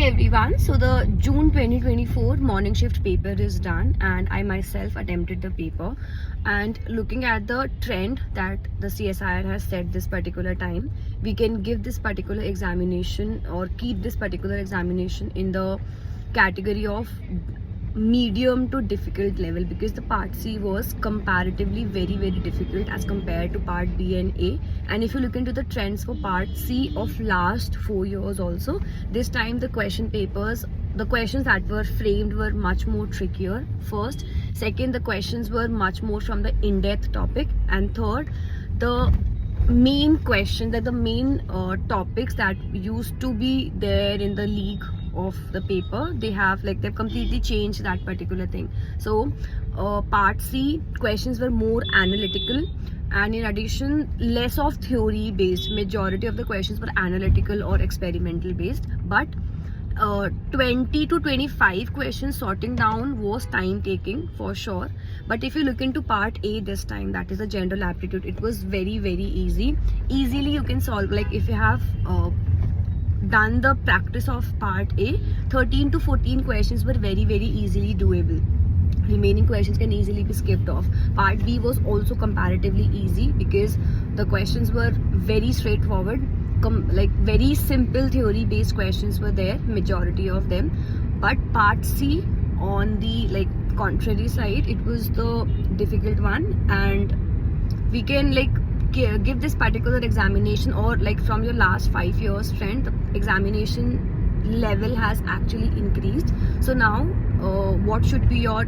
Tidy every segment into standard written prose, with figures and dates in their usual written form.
everyone. So the June 2024 morning shift paper is done and I myself attempted the paper, and looking at the trend that the CSIR has set this particular time, we can give this particular examination or keep this particular examination in the category of medium to difficult level, because the part C was comparatively very difficult as compared to part B and A. And if you look into the trends for part C of last 4 years also, this time the question papers, the questions that were framed were much more trickier. First, second, the questions were much more from the in-depth topic, and third, the main question that the main topics that used to be there in the league of the paper, they've completely changed that particular thing. So part C questions were more analytical, and in addition less of theory based. Majority of the questions were analytical or experimental based, but 20 to 25 questions sorting down was time taking for sure. But if you look into part A this time, that is a general aptitude, it was very easily you can solve. Like if you have done the practice of part A, 13 to 14 questions were very easily doable. Remaining questions can easily be skipped off. Part B was also comparatively easy because the questions were very straightforward, like very simple theory based questions were there, majority of them. But part C, on the contrary side, it was the difficult one, and we can give this particular examination, or from your last 5 years trend, the examination level has actually increased. So now what should be your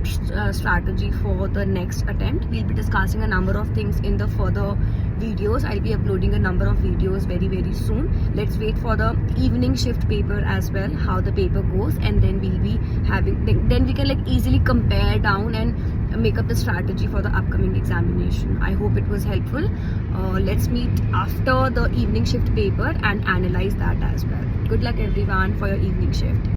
strategy for the next attempt? We'll be discussing a number of things in the further videos. I'll be uploading a number of videos very soon. Let's wait for the evening shift paper as well, how the paper goes, and then we'll be having, then we can easily compare down and make up the strategy for the upcoming examination. I hope it was helpful. Let's meet after the evening shift paper and analyze that as well. Good luck everyone for your evening shift.